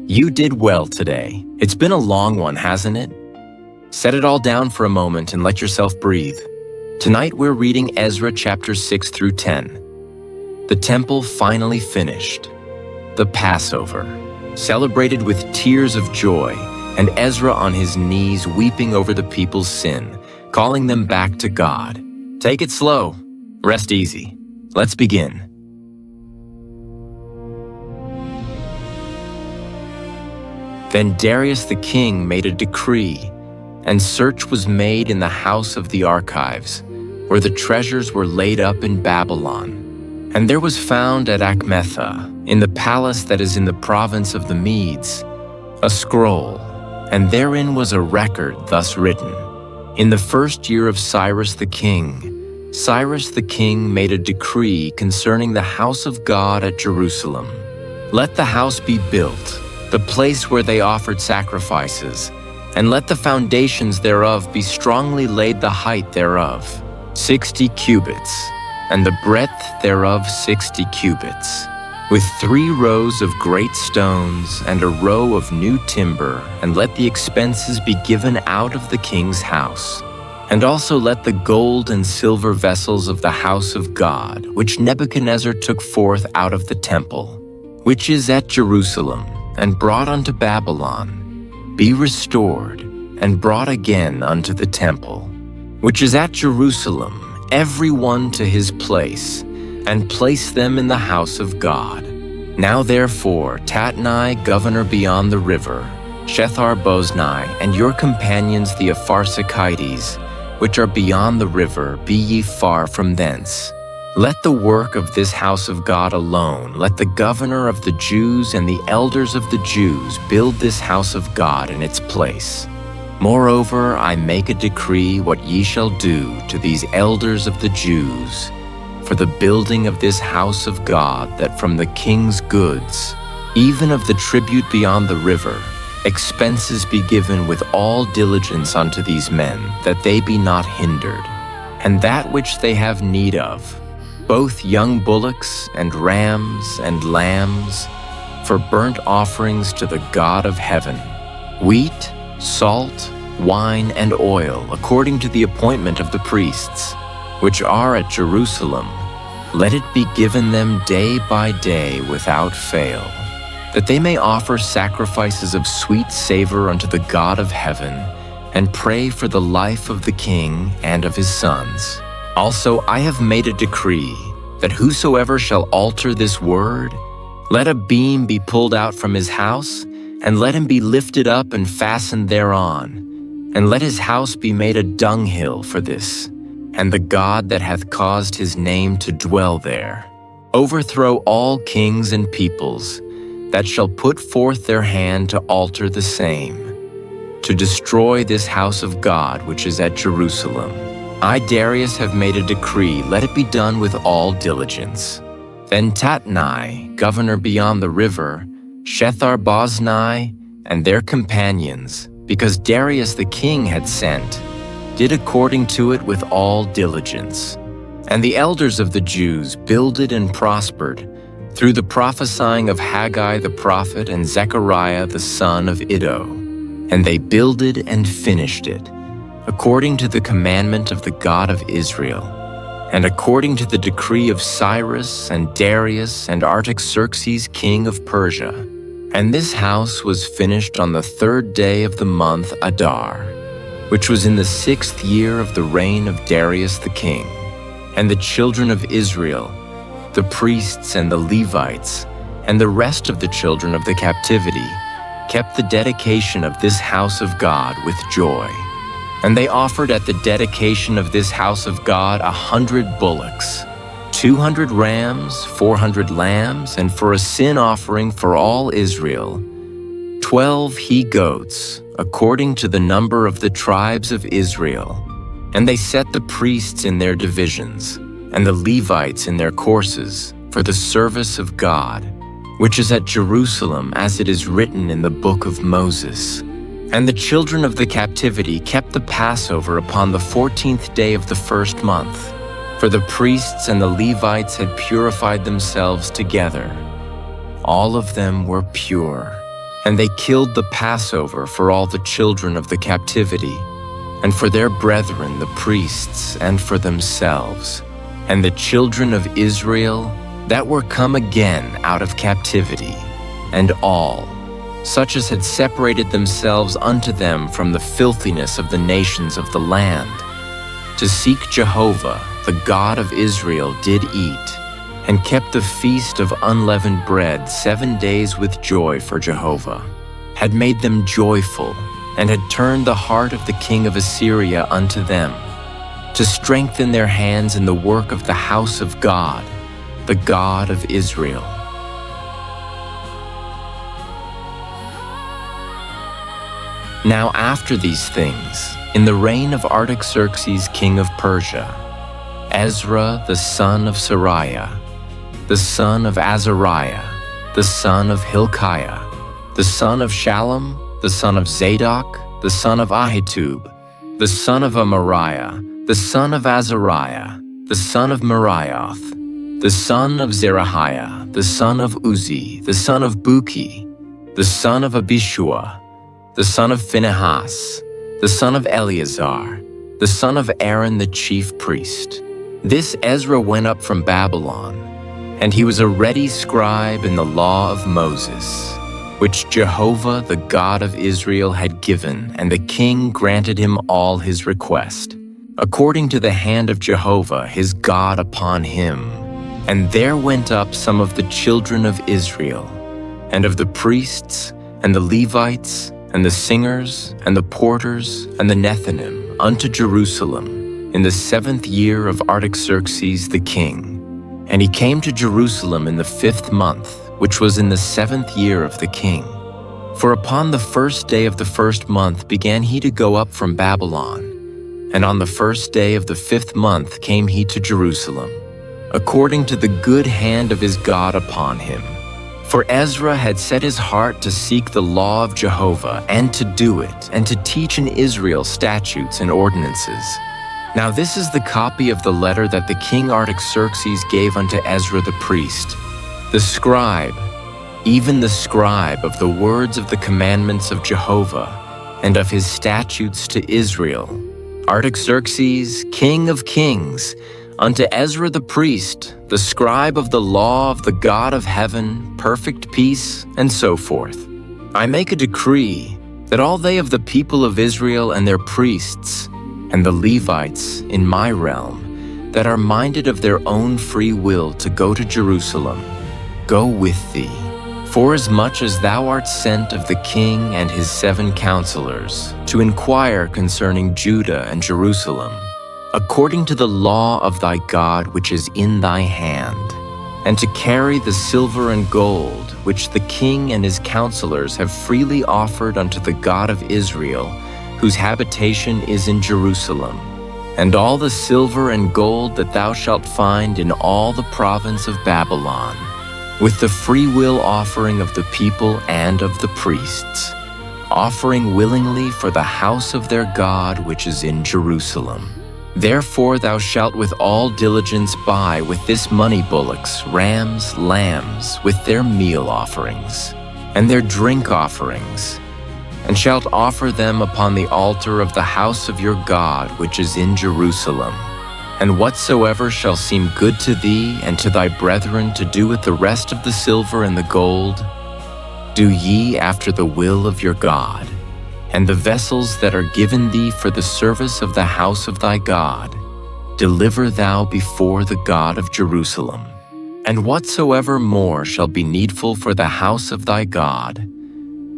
You did well today. It's been a long one, hasn't it? Set it all down for a moment and let yourself breathe. Tonight we're reading Ezra chapters 6 through 10. The temple finally finished. The Passover, celebrated with tears of joy, and Ezra on his knees weeping over the people's sin, calling them back to God. Take it slow. Rest easy. Let's begin. Then Darius the king made a decree, and search was made in the house of the archives, where the treasures were laid up in Babylon. And there was found at Achmetha, in the palace that is in the province of the Medes, a scroll, and therein was a record thus written. In the first year of Cyrus the king made a decree concerning the house of God at Jerusalem. Let the house be built, the place where they offered sacrifices, and let the foundations thereof be strongly laid, the height thereof 60 cubits, and the breadth thereof 60 cubits, with 3 rows of great stones and a row of new timber, and let the expenses be given out of the king's house. And also let the gold and silver vessels of the house of God, which Nebuchadnezzar took forth out of the temple, which is at Jerusalem, and brought unto Babylon, be restored, and brought again unto the temple, which is at Jerusalem, every one to his place, and place them in the house of God. Now therefore, Tatnai, governor beyond the river, Shethar-boznai, and your companions the Apharsachites, which are beyond the river, be ye far from thence. Let the work of this house of God alone, let the governor of the Jews and the elders of the Jews build this house of God in its place. Moreover, I make a decree what ye shall do to these elders of the Jews for the building of this house of God, that from the king's goods, even of the tribute beyond the river, expenses be given with all diligence unto these men, that they be not hindered, and that which they have need of, both young bullocks and rams and lambs, for burnt offerings to the God of heaven, wheat, salt, wine, and oil, according to the appointment of the priests, which are at Jerusalem, let it be given them day by day without fail, that they may offer sacrifices of sweet savor unto the God of heaven, and pray for the life of the king and of his sons. Also I have made a decree, that whosoever shall alter this word, let a beam be pulled out from his house, and let him be lifted up and fastened thereon, and let his house be made a dunghill for this, and the God that hath caused his name to dwell there. Overthrow all kings and peoples, that shall put forth their hand to alter the same, to destroy this house of God which is at Jerusalem. I, Darius, have made a decree, let it be done with all diligence. Then Tatnai, governor beyond the river, Shethar-boznai, and their companions, because Darius the king had sent, did according to it with all diligence. And the elders of the Jews builded and prospered, through the prophesying of Haggai the prophet and Zechariah the son of Iddo. And they builded and finished it, according to the commandment of the God of Israel, and according to the decree of Cyrus and Darius and Artaxerxes king of Persia. And this house was finished on the 3rd day of the month Adar, which was in the 6th year of the reign of Darius the king. And the children of Israel, the priests and the Levites, and the rest of the children of the captivity, kept the dedication of this house of God with joy. And they offered at the dedication of this house of God 100 bullocks, 200 rams, 400 lambs, and for a sin offering for all Israel, 12 he-goats, according to the number of the tribes of Israel. And they set the priests in their divisions, and the Levites in their courses, for the service of God, which is at Jerusalem, as it is written in the book of Moses. And the children of the captivity kept the Passover upon the 14th day of the 1st month, for the priests and the Levites had purified themselves together. All of them were pure, And they killed the Passover for all the children of the captivity, and for their brethren the priests, and for themselves, and the children of Israel that were come again out of captivity, and all, such as had separated themselves unto them from the filthiness of the nations of the land, to seek Jehovah, the God of Israel, did eat, and kept the feast of unleavened bread 7 days with joy for Jehovah, had made them joyful, and had turned the heart of the king of Assyria unto them, to strengthen their hands in the work of the house of God, the God of Israel. Now after these things, in the reign of Artaxerxes king of Persia, Ezra the son of Seraiah, the son of Azariah, the son of Hilkiah, the son of Shallum, the son of Zadok, the son of Ahitub, the son of Amariah, the son of Azariah, the son of Meraioth, the son of Zerahiah, the son of Uzzi, the son of Buki, the son of Abishua, the son of Phinehas, the son of Eleazar, the son of Aaron the chief priest. This Ezra went up from Babylon, and he was a ready scribe in the law of Moses, which Jehovah the God of Israel had given, and the king granted him all his request, according to the hand of Jehovah his God upon him. And there went up some of the children of Israel, and of the priests, and the Levites, and the singers, and the porters, and the Nethinim, unto Jerusalem, in the 7th year of Artaxerxes the king. And he came to Jerusalem in the 5th month, which was in the 7th year of the king. For upon the 1st day of the 1st month began he to go up from Babylon, and on the 1st day of the 5th month came he to Jerusalem, according to the good hand of his God upon him. For Ezra had set his heart to seek the law of Jehovah, and to do it, and to teach in Israel statutes and ordinances. Now this is the copy of the letter that the king Artaxerxes gave unto Ezra the priest, the scribe, even the scribe of the words of the commandments of Jehovah, and of his statutes to Israel. Artaxerxes, king of kings, unto Ezra the priest, the scribe of the law of the God of heaven, perfect peace, and so forth. I make a decree that all they of the people of Israel and their priests, and the Levites in my realm, that are minded of their own free will to go to Jerusalem, go with thee, forasmuch as thou art sent of the king and his 7 counselors, to inquire concerning Judah and Jerusalem, according to the law of thy God which is in thy hand, and to carry the silver and gold which the king and his counselors have freely offered unto the God of Israel, whose habitation is in Jerusalem, and all the silver and gold that thou shalt find in all the province of Babylon, with the free will offering of the people and of the priests, offering willingly for the house of their God which is in Jerusalem. Therefore thou shalt with all diligence buy with this money bullocks, rams, lambs, with their meal offerings, and their drink offerings, and shalt offer them upon the altar of the house of your God which is in Jerusalem. And whatsoever shall seem good to thee and to thy brethren to do with the rest of the silver and the gold, do ye after the will of your God. And the vessels that are given thee for the service of the house of thy God, deliver thou before the God of Jerusalem. And whatsoever more shall be needful for the house of thy God,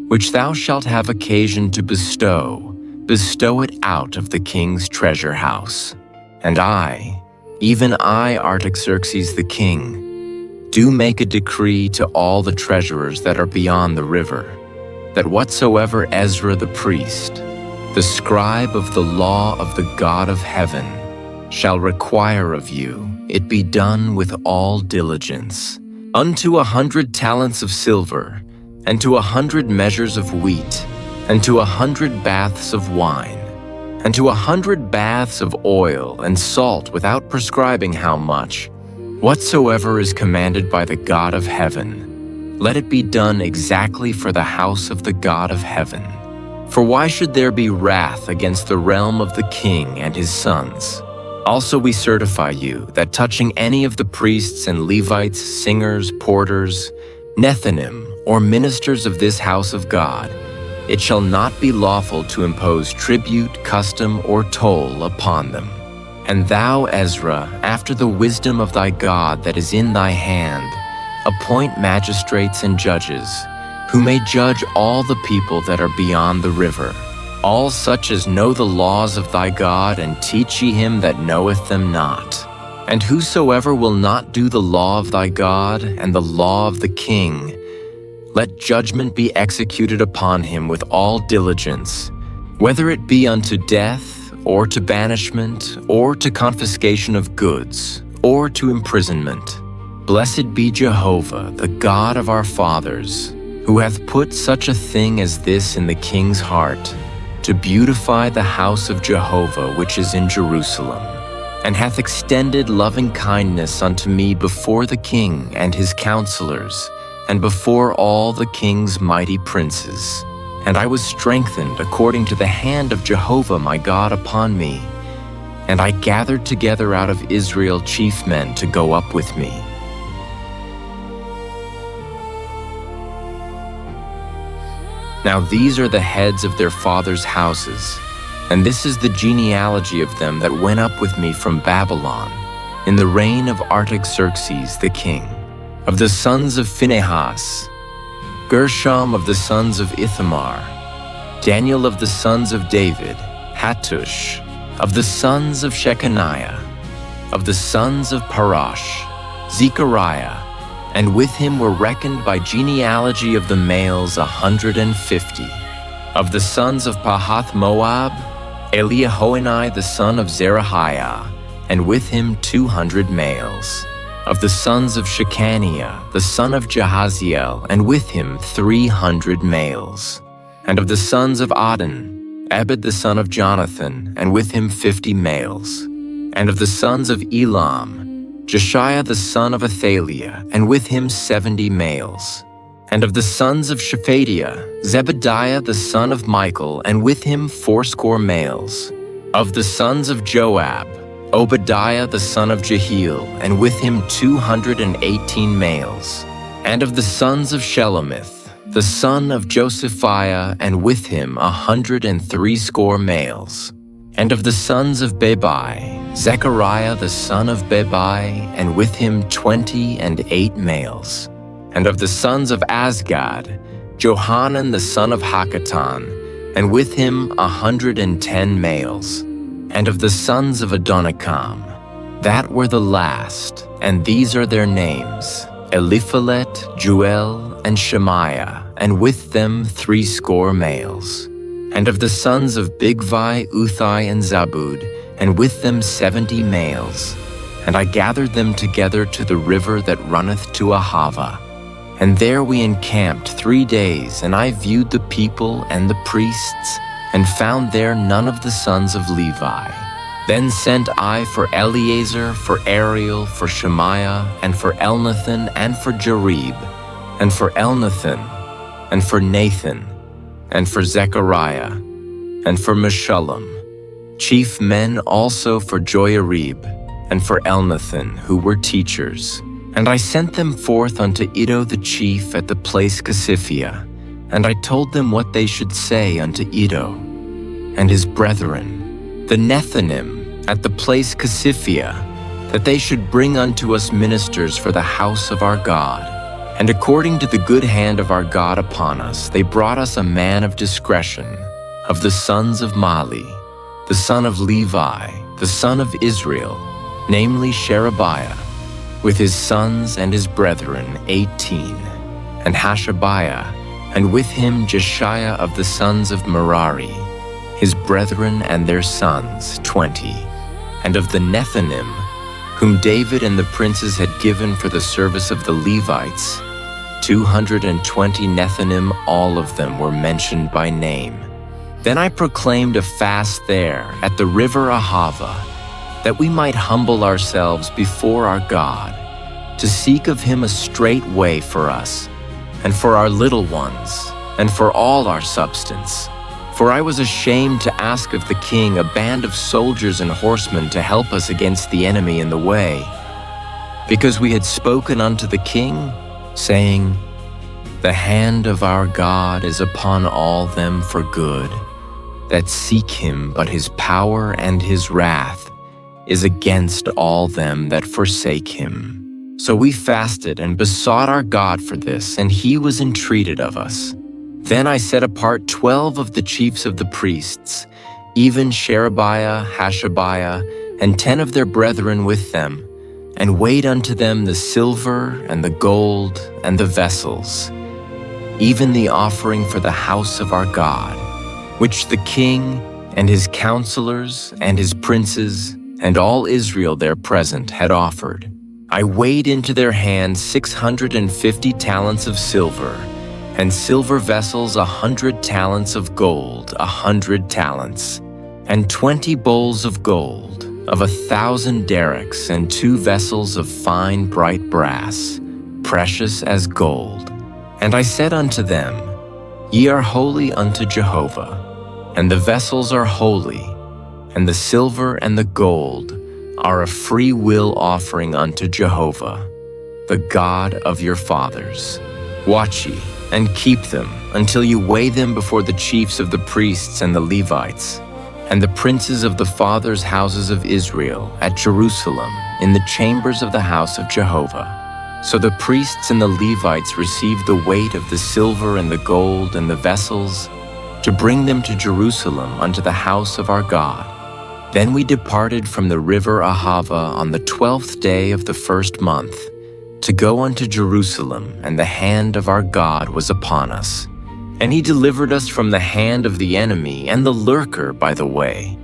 which thou shalt have occasion to bestow it out of the king's treasure house. And I, even I, Artaxerxes the king, do make a decree to all the treasurers that are beyond the river, that whatsoever Ezra the priest, the scribe of the law of the God of heaven, shall require of you, it be done with all diligence, unto 100 talents of silver, and to 100 measures of wheat, and to 100 baths of wine, and to 100 baths of oil and salt, without prescribing how much, whatsoever is commanded by the God of heaven, Let it be done exactly for the house of the God of heaven. For why should there be wrath against the realm of the king and his sons? Also we certify you that touching any of the priests and Levites, singers, porters, Nethinim, or ministers of this house of God, it shall not be lawful to impose tribute, custom, or toll upon them. And thou, Ezra, after the wisdom of thy God that is in thy hand, appoint magistrates and judges, who may judge all the people that are beyond the river, all such as know the laws of thy God, and teach ye him that knoweth them not. And whosoever will not do the law of thy God and the law of the king, let judgment be executed upon him with all diligence, whether it be unto death, or to banishment, or to confiscation of goods, or to imprisonment. Blessed be Jehovah, the God of our fathers, who hath put such a thing as this in the king's heart, to beautify the house of Jehovah which is in Jerusalem, and hath extended loving kindness unto me before the king and his counselors, and before all the king's mighty princes. And I was strengthened according to the hand of Jehovah my God upon me, and I gathered together out of Israel chief men to go up with me. Now these are the heads of their fathers' houses, and this is the genealogy of them that went up with me from Babylon, in the reign of Artaxerxes the king. Of the sons of Phinehas, Gershom of the sons of Ithamar, Daniel of the sons of David, Hattush, of the sons of Shechaniah, of the sons of Parash, Zechariah, and with him were reckoned by genealogy of the males 150. Of the sons of Pahath Moab, Eliahoenai the son of Zerahiah, and with him 200 males. Of the sons of Shechaniah the son of Jahaziel, and with him 300 males. And of the sons of Adon, Ebed the son of Jonathan, and with him 50 males. And of the sons of Elam, Jeshiah the son of Athaliah, and with him 70 males. And of the sons of Shephatiah, Zebediah the son of Michael, and with him 80 males. Of the sons of Joab, Obadiah the son of Jehiel, and with him 218 males. And of the sons of Shelomith, the son of Josephiah, and with him 160 males. And of the sons of Bebai, Zechariah the son of Bebai, and with him 28 males. And of the sons of Azgad, Johanan the son of Hakatan, and with him 110 males. And of the sons of Adonikam, that were the last, and these are their names, Eliphalet, Juel, and Shemaiah, and with them 80 males. And of the sons of Bigvai, Uthai, and Zabud, and with them 70 males. And I gathered them together to the river that runneth to Ahava. And there we encamped 3 days, and I viewed the people and the priests, and found there none of the sons of Levi. Then sent I for Eleazar, for Ariel, for Shemaiah, and for Elnathan, and for Jarib, and for Elnathan, and for Nathan, and for Zechariah, and for Meshullam, chief men also for Joiarib, and for Elnathan, who were teachers. And I sent them forth unto Iddo the chief at the place Casiphia, and I told them what they should say unto Iddo and his brethren, the Nethinim, at the place Casiphia, that they should bring unto us ministers for the house of our God. And according to the good hand of our God upon us, they brought us a man of discretion, of the sons of Mali, the son of Levi, the son of Israel, namely Sherebiah, with his sons and his brethren 18, and Hashabiah, and with him Jeshiah of the sons of Merari, his brethren and their sons 20, and of the Nethinim, whom David and the princes had given for the service of the Levites, 220 Nethinim, all of them were mentioned by name. Then I proclaimed a fast there at the river Ahava, that we might humble ourselves before our God, to seek of him a straight way for us, and for our little ones, and for all our substance. For I was ashamed to ask of the king a band of soldiers and horsemen to help us against the enemy in the way, because we had spoken unto the king, saying, The hand of our God is upon all them for good, that seek him, but his power and his wrath is against all them that forsake him. So we fasted and besought our God for this, and he was entreated of us. Then I set apart 12 of the chiefs of the priests, even Sherebiah, Hashabiah, and 10 of their brethren with them, and weighed unto them the silver and the gold and the vessels, even the offering for the house of our God, which the king and his counselors and his princes and all Israel there present had offered. I weighed into their hands 650 talents of silver, and silver vessels 100 talents of gold, 100 talents, and 20 bowls of gold, of 1,000 derricks, and 2 vessels of fine bright brass, precious as gold. And I said unto them, Ye are holy unto Jehovah, and the vessels are holy, and the silver and the gold are a free will offering unto Jehovah, the God of your fathers. Watch ye, and keep them, until you weigh them before the chiefs of the priests and the Levites, and the princes of the fathers' houses of Israel at Jerusalem, in the chambers of the house of Jehovah. So the priests and the Levites received the weight of the silver and the gold and the vessels, to bring them to Jerusalem unto the house of our God. Then we departed from the river Ahava on the 12th day of the first month, to go unto Jerusalem, and the hand of our God was upon us. And he delivered us from the hand of the enemy and the lurker by the way.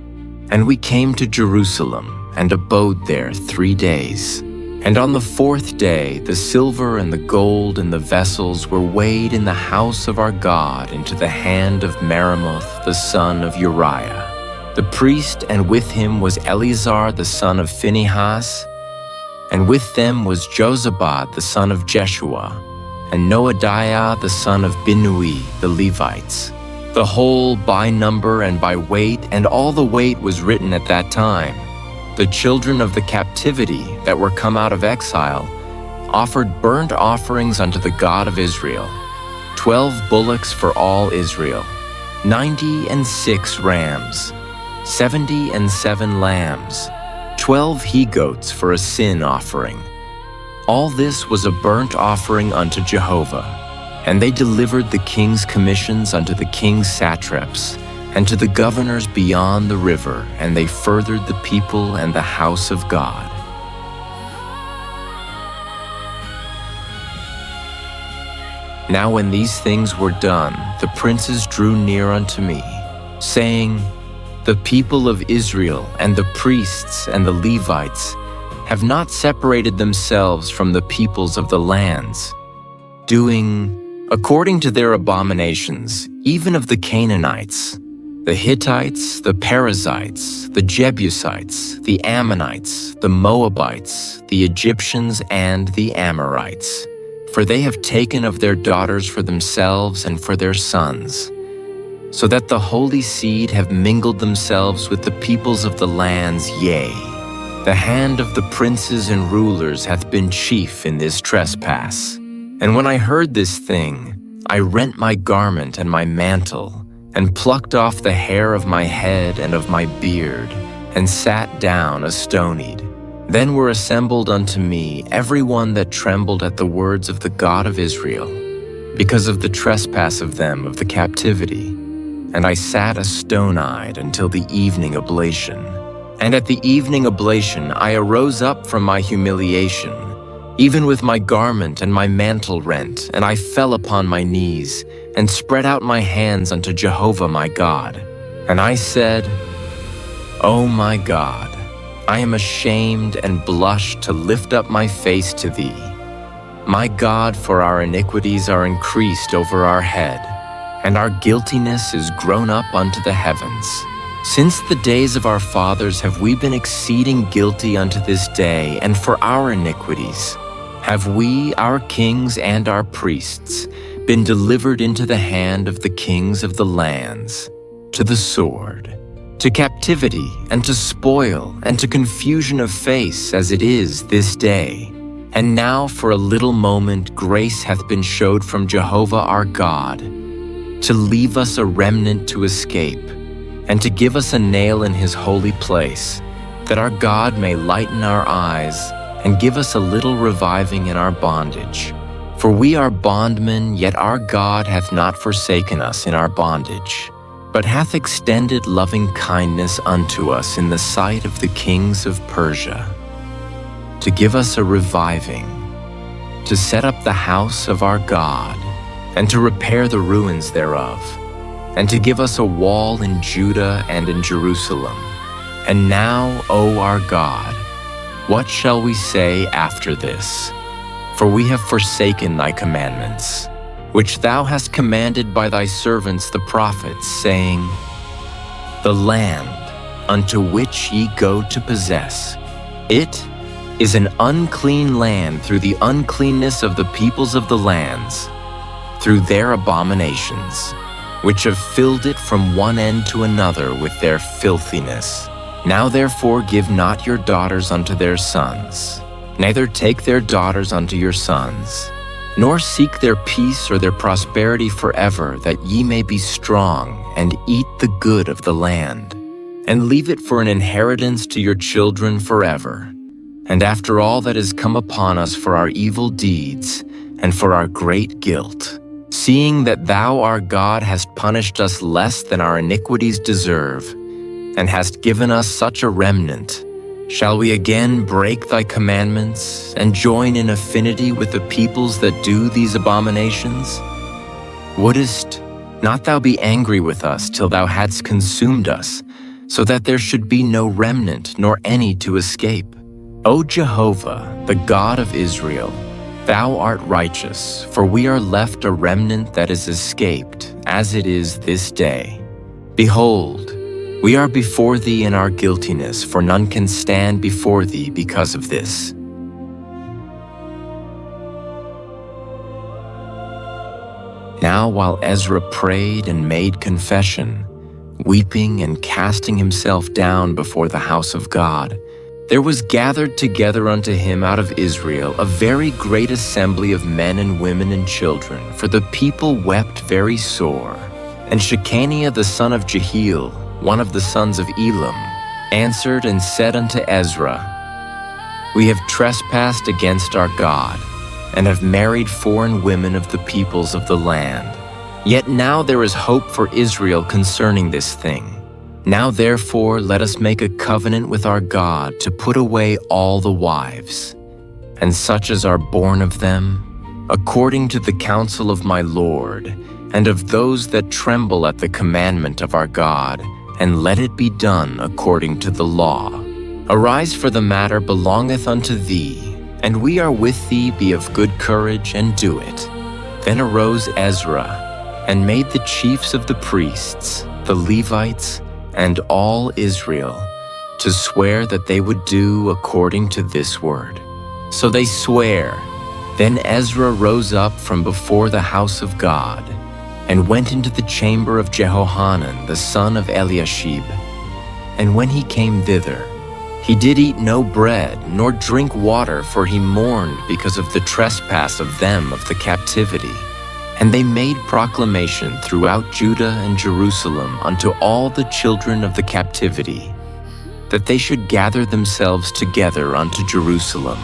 And we came to Jerusalem, and abode there 3 days. And on the 4th day the silver and the gold and the vessels were weighed in the house of our God into the hand of Meremoth the son of Uriah, the priest, and with him was Eleazar the son of Phinehas, and with them was Jozabad the son of Jeshua, and Noadiah the son of Binnui, the Levites. The whole by number and by weight, and all the weight was written at that time. The children of the captivity that were come out of exile offered burnt offerings unto the God of Israel, 12 bullocks for all Israel, 96 rams, 77 lambs, 12 he-goats for a sin offering. All this was a burnt offering unto Jehovah. And they delivered the king's commissions unto the king's satraps, and to the governors beyond the river, and they furthered the people and the house of God. Now when these things were done, the princes drew near unto me, saying, The people of Israel and the priests and the Levites have not separated themselves from the peoples of the lands, doing according to their abominations, even of the Canaanites, the Hittites, the Perizzites, the Jebusites, the Ammonites, the Moabites, the Egyptians, and the Amorites. For they have taken of their daughters for themselves and for their sons, so that the holy seed have mingled themselves with the peoples of the lands, yea, the hand of the princes and rulers hath been chief in this trespass. And when I heard this thing, I rent my garment and my mantle, and plucked off the hair of my head and of my beard, and sat down astonied. Then were assembled unto me every one that trembled at the words of the God of Israel, because of the trespass of them of the captivity. And I sat astone-eyed until the evening oblation. And at the evening oblation I arose up from my humiliation, even with my garment and my mantle rent, and I fell upon my knees, and spread out my hands unto Jehovah my God. And I said, O my God, I am ashamed and blush to lift up my face to thee. My God, for our iniquities are increased over our head, and our guiltiness is grown up unto the heavens. Since the days of our fathers have we been exceeding guilty unto this day, and for our iniquities, have we, our kings and our priests, been delivered into the hand of the kings of the lands, to the sword, to captivity, and to spoil, and to confusion of face, as it is this day. And now for a little moment grace hath been showed from Jehovah our God, to leave us a remnant to escape, and to give us a nail in his holy place, that our God may lighten our eyes, and give us a little reviving in our bondage. For we are bondmen, yet our God hath not forsaken us in our bondage, but hath extended loving kindness unto us in the sight of the kings of Persia, to give us a reviving, to set up the house of our God, and to repair the ruins thereof, and to give us a wall in Judah and in Jerusalem. And now, O our God, what shall we say after this? For we have forsaken thy commandments, which thou hast commanded by thy servants the prophets, saying, The land unto which ye go to possess, it is an unclean land through the uncleanness of the peoples of the lands, through their abominations, which have filled it from one end to another with their filthiness. Now therefore give not your daughters unto their sons, neither take their daughters unto your sons, nor seek their peace or their prosperity forever, that ye may be strong and eat the good of the land, and leave it for an inheritance to your children forever. And after all that has come upon us for our evil deeds and for our great guilt, seeing that thou our God hast punished us less than our iniquities deserve, and hast given us such a remnant, shall we again break thy commandments and join in affinity with the peoples that do these abominations? Wouldest not thou be angry with us till thou hadst consumed us, so that there should be no remnant nor any to escape? O Jehovah, the God of Israel, thou art righteous, for we are left a remnant that is escaped, as it is this day. Behold, we are before thee in our guiltiness, for none can stand before thee because of this. Now while Ezra prayed and made confession, weeping and casting himself down before the house of God, there was gathered together unto him out of Israel a very great assembly of men and women and children, for the people wept very sore. And Shechaniah the son of Jehiel, one of the sons of Elam, answered and said unto Ezra, We have trespassed against our God, and have married foreign women of the peoples of the land. Yet now there is hope for Israel concerning this thing. Now therefore let us make a covenant with our God to put away all the wives, and such as are born of them, according to the counsel of my Lord, and of those that tremble at the commandment of our God, and let it be done according to the law. Arise, for the matter belongeth unto thee, and we are with thee. Be of good courage, and do it. Then arose Ezra, and made the chiefs of the priests, the Levites, and all Israel, to swear that they would do according to this word. So they sware. Then Ezra rose up from before the house of God, and went into the chamber of Jehohanan the son of Eliashib. And when he came thither, he did eat no bread, nor drink water, for he mourned because of the trespass of them of the captivity. And they made proclamation throughout Judah and Jerusalem unto all the children of the captivity, that they should gather themselves together unto Jerusalem,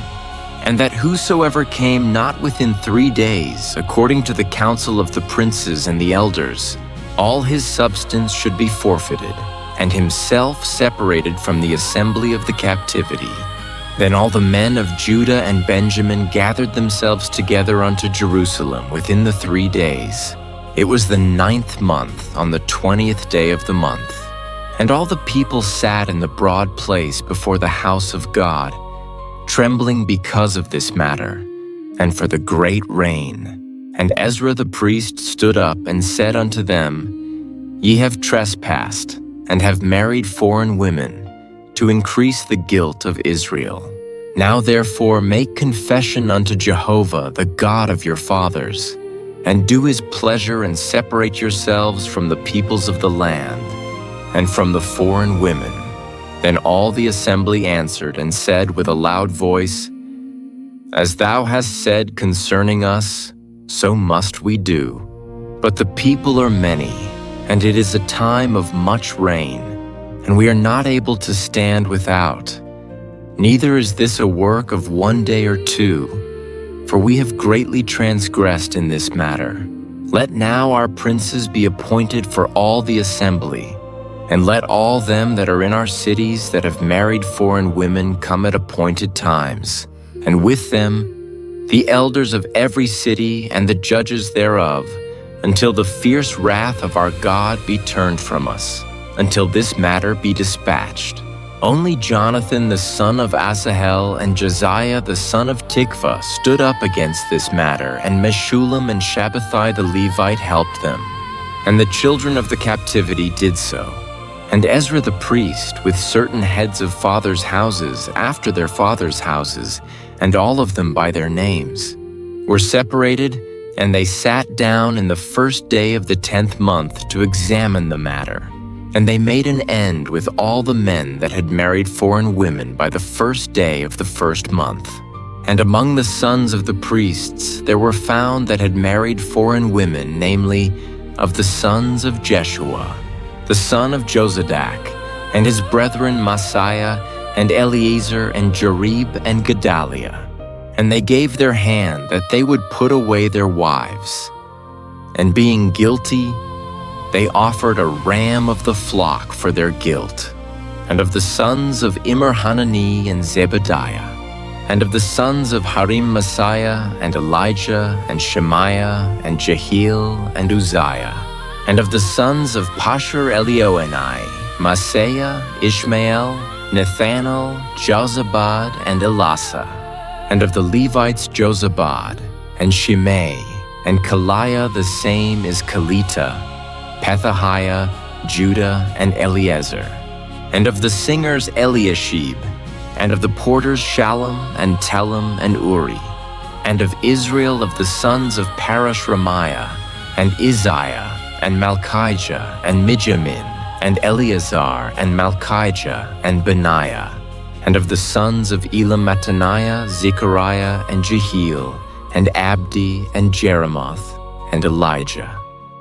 and that whosoever came not within 3 days, according to the counsel of the princes and the elders, all his substance should be forfeited, and himself separated from the assembly of the captivity. Then all the men of Judah and Benjamin gathered themselves together unto Jerusalem within the 3 days. It was the 9th month, on the 20th day of the month. And all the people sat in the broad place before the house of God, trembling because of this matter, and for the great rain. And Ezra the priest stood up and said unto them, Ye have trespassed, and have married foreign women, to increase the guilt of Israel. Now therefore make confession unto Jehovah, the God of your fathers, and do his pleasure and separate yourselves from the peoples of the land, and from the foreign women. Then all the assembly answered and said with a loud voice, As thou hast said concerning us, so must we do. But the people are many, and it is a time of much rain, and we are not able to stand without. Neither is this a work of one day or two, for we have greatly transgressed in this matter. Let now our princes be appointed for all the assembly, and let all them that are in our cities that have married foreign women come at appointed times, and with them the elders of every city and the judges thereof, until the fierce wrath of our God be turned from us, until this matter be dispatched. Only Jonathan the son of Asahel and Josiah the son of Tikva stood up against this matter, and Meshullam and Shabbathai the Levite helped them. And the children of the captivity did so. And Ezra the priest, with certain heads of fathers' houses after their fathers' houses, and all of them by their names, were separated, and they sat down in the first day of the 10th month to examine the matter. And they made an end with all the men that had married foreign women by the first day of the first month. And among the sons of the priests there were found that had married foreign women, namely, of the sons of Jeshua, the son of Jozadak, and his brethren Messiah, and Eleazar, and Jarib, and Gedaliah. And they gave their hand that they would put away their wives. And being guilty, they offered a ram of the flock for their guilt. And of the sons of Immer Hanani and Zebediah, and of the sons of Harim Messiah, and Elijah, and Shemaiah, and Jehiel, and Uzziah, and of the sons of Pashur Elioenai, Maaseiah, Ishmael, Nethanel, Jozabad, and Elasa, and of the Levites Jozabad, and Shimei, and Kaliah the same is Kalita, Pethahiah, Judah, and Eleazar, and of the singers Eliashib, and of the porters Shallum, and Telem, and Uri, and of Israel of the sons of Parashremiah, and Isaiah, and Malchijah, and Mijamin, and Eleazar, and Malchijah, and Benaiah, and of the sons of Elam Mattaniah, Zechariah, and Jehiel, and Abdi, and Jeremoth, and Elijah.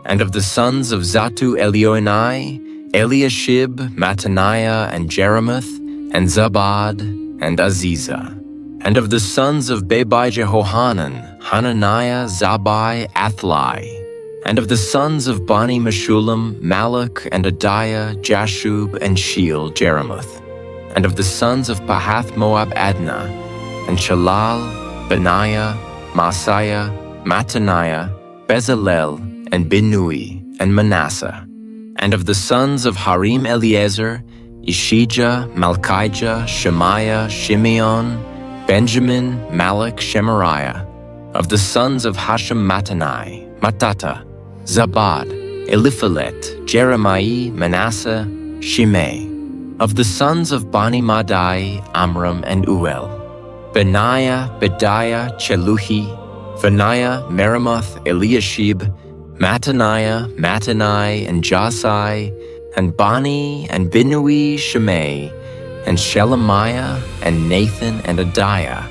And of the sons of Zatu Elioenai, Eliashib, Mattaniah, and Jeremoth, and Zabad, and Aziza. And of the sons of Bebai Jehohanan, Hananiah, Zabai, Athlai. And of the sons of Bani Meshullam, Malach, and Adiah, Jashub, and Sheel, Jeremoth. And of the sons of Pahath Moab, Adnah, and Shalal, Benaiah, Maaseiah, Mattaniah, Bezalel, and Binnui, and Manasseh. And of the sons of Harim Eleazar, Ishijah, Malchijah, Shemaiah, Shimeon, Benjamin, Malach, Shemariah. Of the sons of Hashem Mattanai, Matata, Zabad, Eliphalet, Jeremiah, Manasseh, Shimei. Of the sons of Bani Madai, Amram, and Uel, Benaiah, Bediah, Cheluhi, Benaiah, Meremoth, Eliashib, Mattaniah, Mattanai, and Jasai, and Bani, and Binnui, Shimei, and Shelemiah, and Nathan, and Adiah,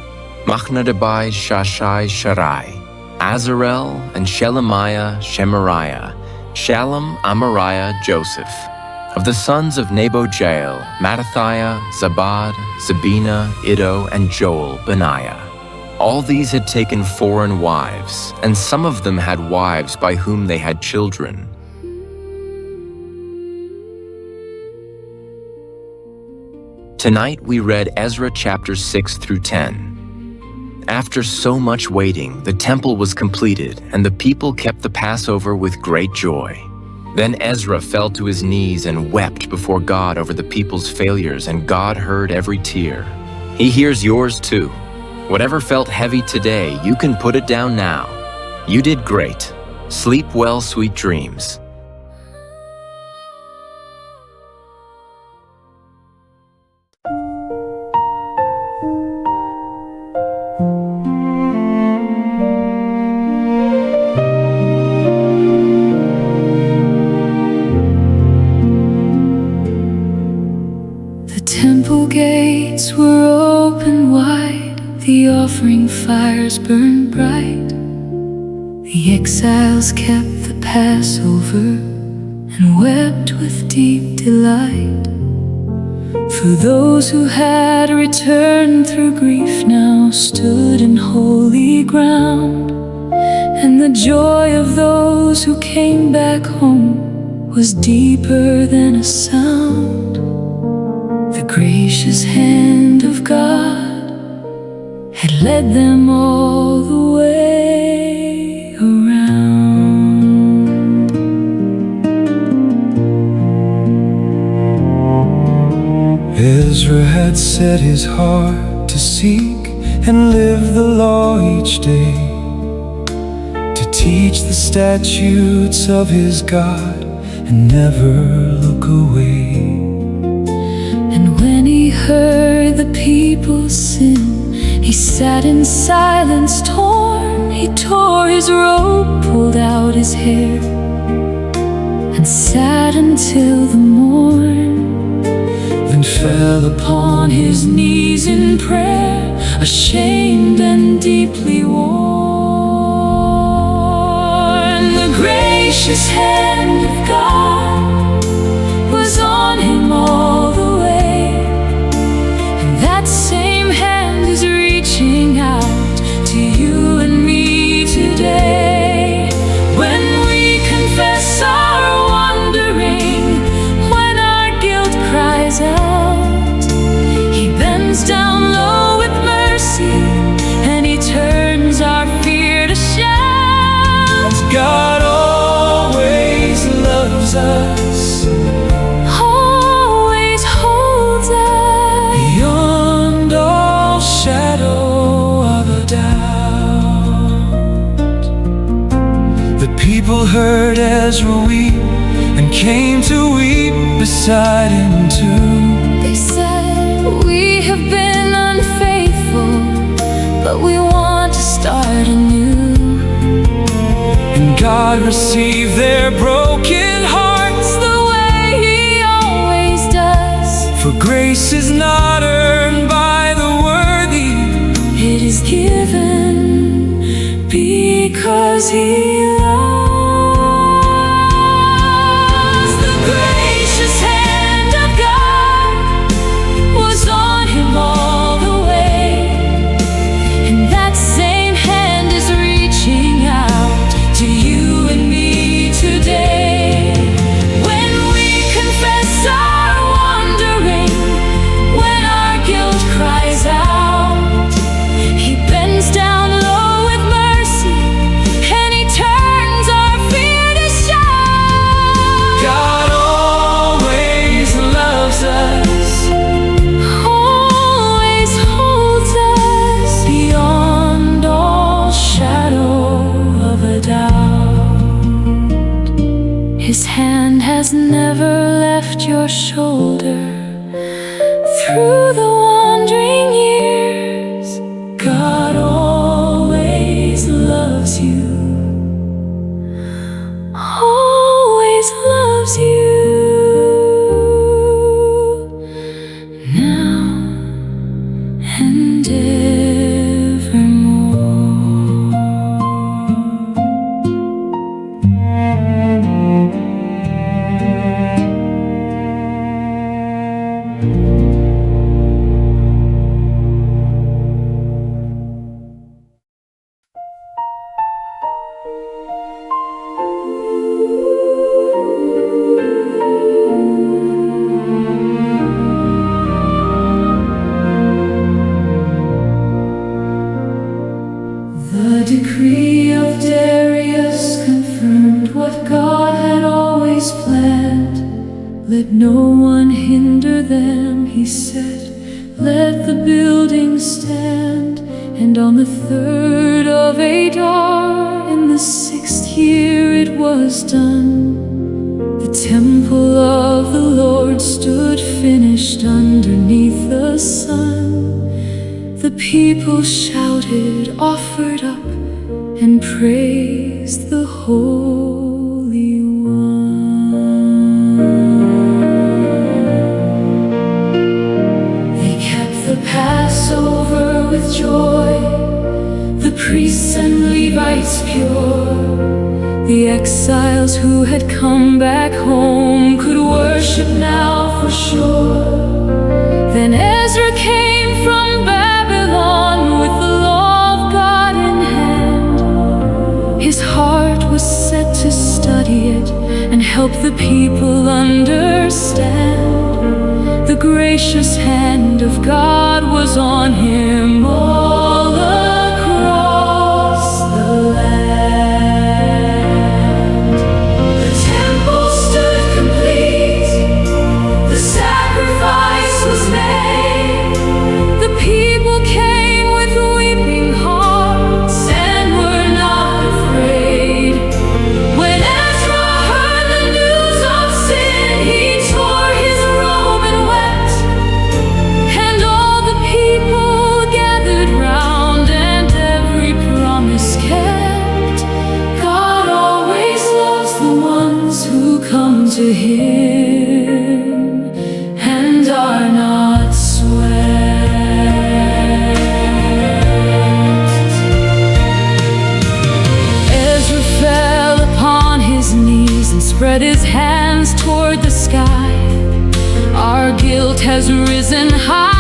Machnadabai, Shashai, Sharai, Azarel, and Shelemiah, Shemariah, Shalom, Amariah, Joseph. Of the sons of Nebojael, Mattathiah, Zabad, Zabina, Iddo, and Joel, Benaiah. All these had taken foreign wives, and some of them had wives by whom they had children. Tonight we read Ezra chapters 6 through 10. After so much waiting, the temple was completed, and the people kept the Passover with great joy. Then Ezra fell to his knees and wept before God over the people's failures, and God heard every tear. He hears yours too. Whatever felt heavy today, you can put it down now. You did great. Sleep well, sweet dreams. fires burned bright. The exiles kept the Passover and wept with deep delight. For those who had returned through grief now stood in holy ground, and the joy of those who came back home was deeper than a sound. The gracious hand of God had led them all the way around. Ezra had set his heart to seek and live the law each day, to teach the statutes of his God and never look away. And when he heard the people sin, he sat in silence torn. He tore his robe, pulled out his hair, and sat until the morn. Then fell Upon his knees in prayer, ashamed and deeply worn. The gracious hand of God was on him all the way, and that same hand is reaching out to you and me today. When we confess our wandering, when our guilt cries out, he bends down low with mercy, and he turns our fear to shout. God always loves us, Always holds us beyond all shadow of a doubt. The people heard Ezra weep and came to weep beside him too. They said, we have been unfaithful, but we want to start anew. And God received their broken hearts, The way he always does. for grace is not earned by the worthy. It is given because he loves. The gracious hand of God was on him all the way, and that same hand is reaching out to you and me today. When we confess our wandering, when our guilt cries out, he bends down low with mercy, and he turns our fear to shout. God always loves us, Always holds us beyond all shadow of a doubt. His hand has never left your shoulder through the wandering years. God always loves you, always loves you, now and evermore. The decree of Darius confirmed what God had always planned. Let no one hinder them, he said, let the building stand. And on the 3rd of Adar, in the 6th year it was done. The temple of the Lord stood finished underneath the sun. The people shouted, offered up, and praised the Holy One. They kept the Passover with joy, priests and Levites pure, the exiles who had come back home could worship now for sure. Then Ezra came from Babylon with the law of God in hand. His heart was set to study it and help the people understand. The gracious hand of God was on him all across the land. The temple stood complete, the sacrifice was made. The people came with weeping hearts and were not afraid. When Ezra heard the news of sin, he tore his robe and wept. And all the people gathered round, and every promise kept. God always loves the ones who come to him and are not swept. Ezra fell upon his knees and spread his hands toward the sky. Our guilt has risen high.